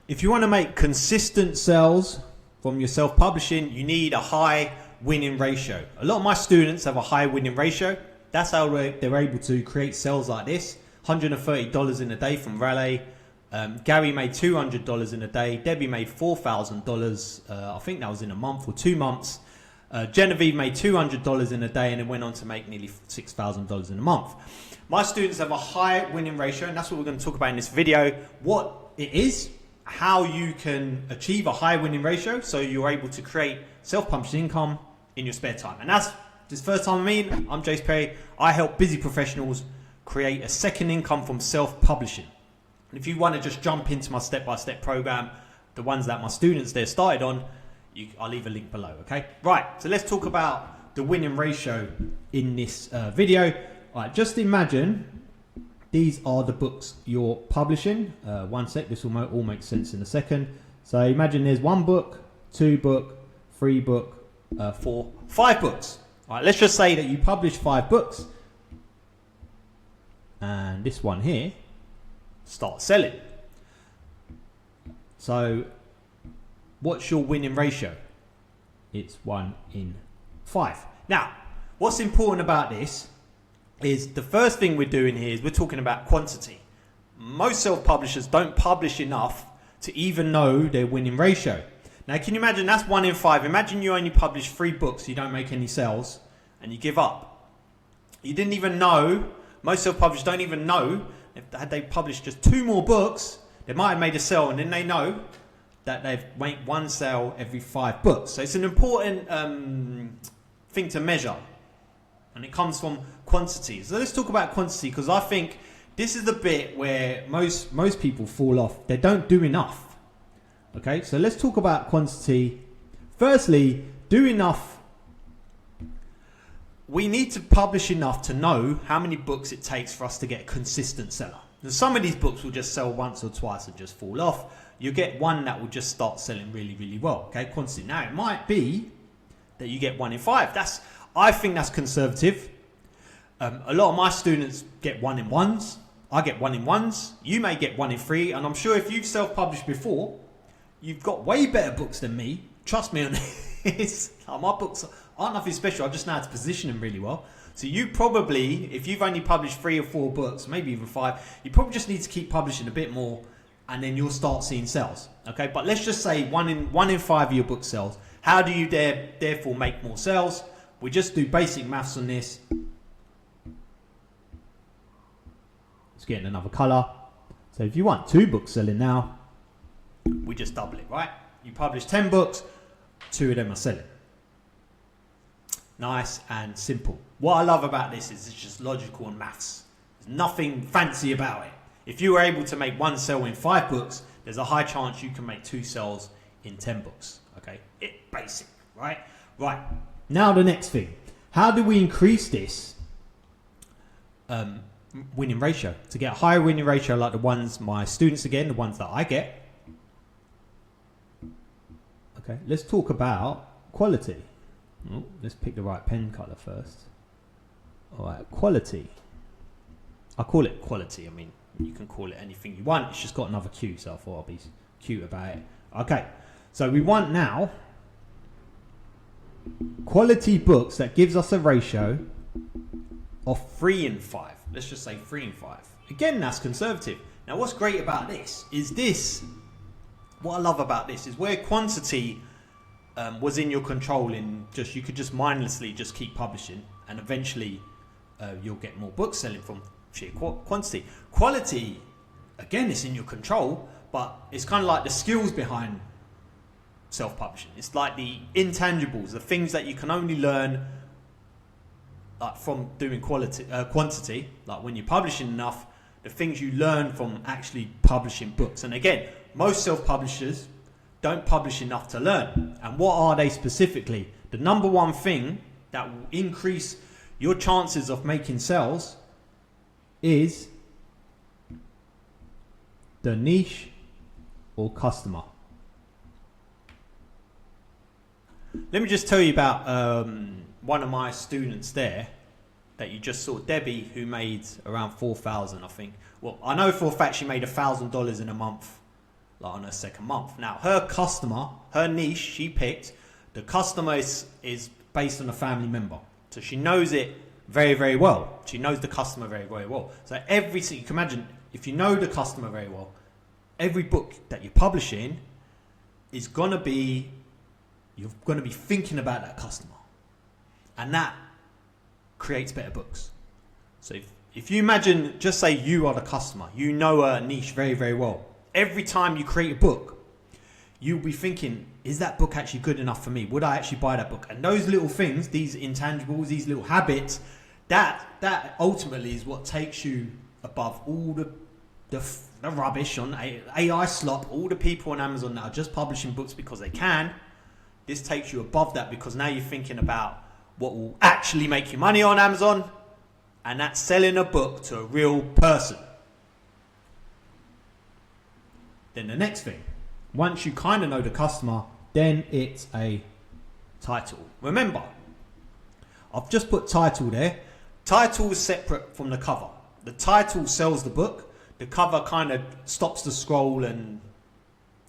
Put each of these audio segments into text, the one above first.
If you want to make consistent sales from your self-publishing, you need a high winning ratio. A lot of my students have a high winning ratio. That's how they're able to create sales like this. $130 in a day from Raleigh. Gary made $200 in a day. Debbie made $4,000. I think that was in a month or 2 months. Genevieve made $200 in a day and then went on to make nearly $6,000 in a month. My students have a high winning ratio, and that's what we're going to talk about in this video. What it is, how you can achieve a high winning ratio so you're able to create self-published income in your spare time. And that's this first time I'm Jase Perry. I help busy professionals create a second income from self-publishing. And if you want to just jump into my step-by-step program, the ones that my students there started on, I'll leave a link below, okay? Right, so let's talk about the winning ratio in this video. All right, just imagine these are the books you're publishing. One sec, this will all make sense in a second. So imagine there's 1 book, 2 book, 3 book, 4, 5 books. All right, let's just say that you publish 5 books. And this one here starts selling. So what's your winning ratio? It's 1 in 5. Now, what's important about this is the first thing we're doing here is we're talking about quantity. Most self-publishers don't publish enough to even know their winning ratio. Now, can you imagine that's 1 in 5? Imagine you only publish 3 books, you don't make any sales, and you give up. You didn't even know, most self-publishers don't even know, had they published just 2 more books, they might have made a sale, and then they know that they've made 1 sale every 5 books. So it's an important thing to measure. And it comes from quantity. So let's talk about quantity, because I think this is the bit where most people fall off. They don't do enough. Okay, so let's talk about quantity. Firstly, do enough. We need to publish enough to know how many books it takes for us to get a consistent seller. Now, some of these books will just sell once or twice and just fall off. You get one that will just start selling really, really well. Okay, quantity. Now, it might be that you get 1 in 5. I think that's conservative. A lot of my students get 1 in 1s. I get 1 in 1s. You may get 1 in 3. And I'm sure if you've self-published before, you've got way better books than me. Trust me on this. My books aren't nothing special. I just know how to position them really well. So you probably, if you've only published 3 or 4 books, maybe even 5, you probably just need to keep publishing a bit more, and then you'll start seeing sales. Okay, but let's just say 1 in 5 of your book sells. How do you therefore make more sales? We just do basic maths on this. Let's get in another color. So if you want 2 books selling now, we just double it, right? You publish 10 books, 2 of them are selling. Nice and simple. What I love about this is it's just logical and maths. There's nothing fancy about it. If you were able to make 1 sale in 5 books, there's a high chance you can make 2 sales in 10 books. Okay, basic, right? Right. Now the next thing, how do we increase this winning ratio to get a higher winning ratio like the ones my students again, the ones that I get? Okay, let's talk about quality. Oh, let's pick the right pen color first. All right, quality. I call it quality. I mean, you can call it anything you want. It's just got another Q, so I thought I'll be cute about it. Okay, so we want now quality books that gives us a ratio of 3 in 5. Let's just say 3 in 5. Again, that's conservative. Now, what's great about this is what I love about this is where quantity was in your control, you could just mindlessly just keep publishing, and eventually you'll get more books selling from sheer quantity. Quality, again, is in your control, but it's kind of like the skills behind self-publishing. It's like the intangibles, the things that you can only learn from doing quantity, like when you're publishing enough, the things you learn from actually publishing books. And again, most self-publishers don't publish enough to learn. And what are they specifically? The number one thing that will increase your chances of making sales is the niche or customer. Let me just tell you about one of my students there that you just saw, Debbie, who made around 4,000, I think. Well, I know for a fact she made $1,000 in a month like on her second month. Now, her customer, her niche she picked, the customer is based on a family member. So she knows it very, very well. She knows the customer very, very well. So you can imagine, if you know the customer very well, every book that you're publishing is going to be, you're going to be thinking about that customer. And that creates better books. So if you imagine, just say you are the customer, you know a niche very, very well. Every time you create a book, you'll be thinking, is that book actually good enough for me? Would I actually buy that book? And those little things, these intangibles, these little habits, that ultimately is what takes you above all the rubbish on AI slop, all the people on Amazon that are just publishing books because they can. This takes you above that because now you're thinking about what will actually make you money on Amazon, and that's selling a book to a real person. Then the next thing, once you kind of know the customer, then it's a title. Remember, I've just put title there. Title is separate from the cover. The title sells the book. The cover kind of stops the scroll and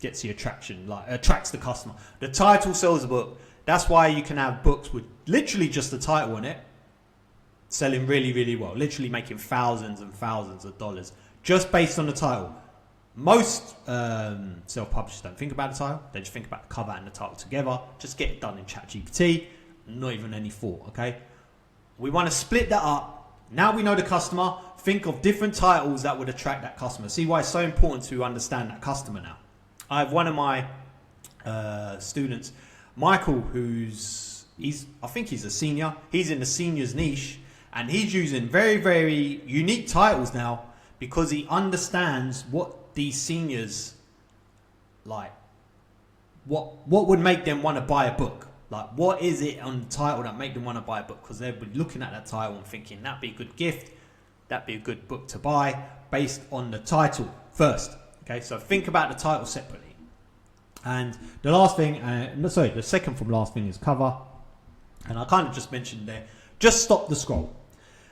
gets the attraction, like attracts the customer. The title sells the book. That's why you can have books with literally just the title on it, selling really, really well, literally making thousands and thousands of dollars just based on the title. Most self-publishers don't think about the title. They just think about the cover and the title together. Just get it done in ChatGPT. Not even any thought, okay? We want to split that up. Now we know the customer. Think of different titles that would attract that customer. See why it's so important to understand that customer now. I have one of my students, Michael, I think he's a senior. He's in the seniors niche, and he's using very, very unique titles now because he understands what these seniors like. What would make them want to buy a book? Like, what is it on the title that make them want to buy a book? Because they've been looking at that title and thinking that'd be a good gift, that'd be a good book to buy based on the title first. Okay, so think about the title separately. And the last thing, the second from last thing is cover. And I kind of just mentioned there, just stop the scroll.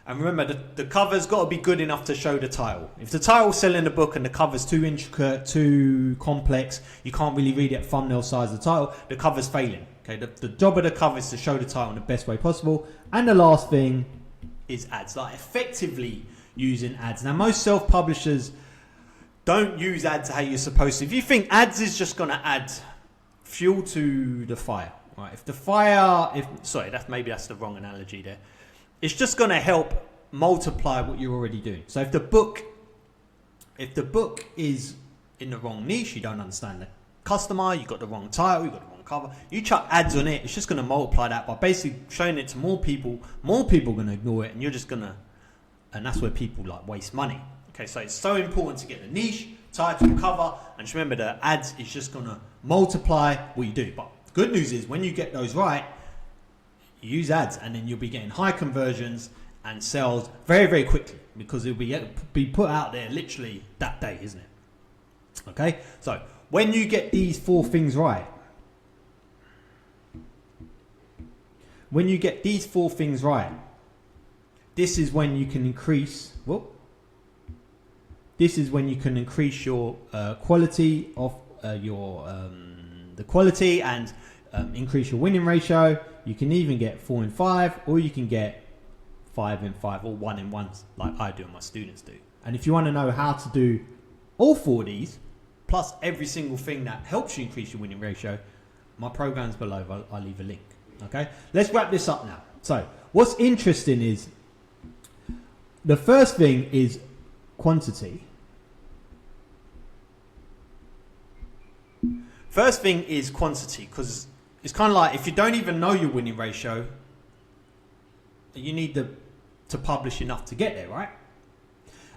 And remember, the cover's got to be good enough to show the title. If the title's selling the book and the cover's too intricate, too complex, you can't really read it at thumbnail size of the title, the cover's failing. Okay, the job of the cover is to show the title in the best way possible. And the last thing is ads, like effectively using ads. Now, most self-publishers don't use ads how you're supposed to. If you think ads is just going to add fuel to the fire, right? That's the wrong analogy there. It's just going to help multiply what you're already doing. So if the book is in the wrong niche, you don't understand the customer, you got the wrong title, you got the wrong cover, you chuck ads on it, it's just going to multiply that by basically showing it to more people. More people are going to ignore it, and you're just going to, and that's where people like waste money. Okay, so it's so important to get the niche, title, cover, and just remember the ads is just going to multiply what you do. But the good news is when you get those right, you use ads, and then you'll be getting high conversions and sales very, very quickly because it'll be put out there literally that day, isn't it? Okay, so when you get these four things right, this is when you can increase. This is when you can increase your quality of the quality and increase your winning ratio. You can even get 4 in 5, or you can get 5 in 5, or 1 in 1, like I do and my students do. And if you want to know how to do all 4 of these, plus every single thing that helps you increase your winning ratio, my program's below. I'll leave a link. Okay, let's wrap this up now. So what's interesting is the first thing is quantity. First thing is quantity, because it's kind of like if you don't even know your winning ratio, you need to publish enough to get there, right?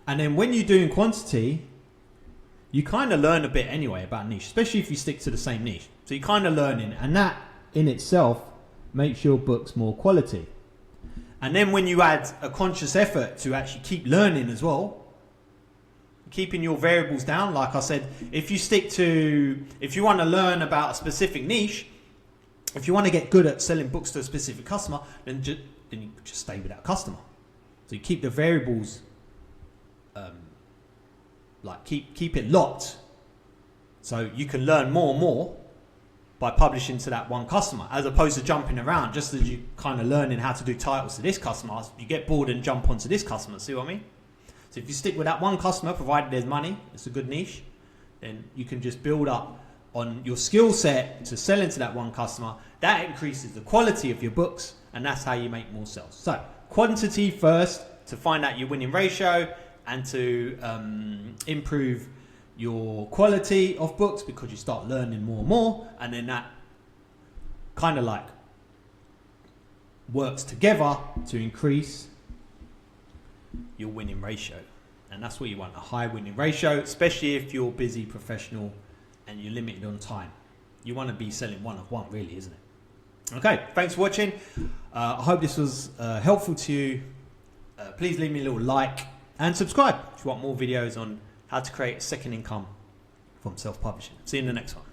And then when you're doing quantity, you kind of learn a bit anyway about niche, especially if you stick to the same niche. So you're kind of learning, and that in itself makes your books more quality. And then when you add a conscious effort to actually keep learning as well, keeping your variables down, like I said, if you want to learn about a specific niche, if you want to get good at selling books to a specific customer, then you just stay with that customer. So you keep the variables, keep it locked. So you can learn more and more by publishing to that one customer, as opposed to jumping around. Just as you kind of learning how to do titles to this customer, you get bored and jump onto this customer. See what I mean? So if you stick with that one customer, provided there's money, it's a good niche, then you can just build up on your skill set to sell into that one customer. That increases the quality of your books, and that's how you make more sales. So quantity first to find out your winning ratio and to improve your quality of books, because you start learning more and more, and then that kind of like works together to increase your winning ratio. And that's what you want, a high winning ratio, especially if you're busy professional and you're limited on time. You want to be selling one of one, really, isn't it? Okay, thanks for watching. I hope this was helpful to you. Please leave me a little like and subscribe if you want more videos on how to create a second income from self-publishing. See you in the next one.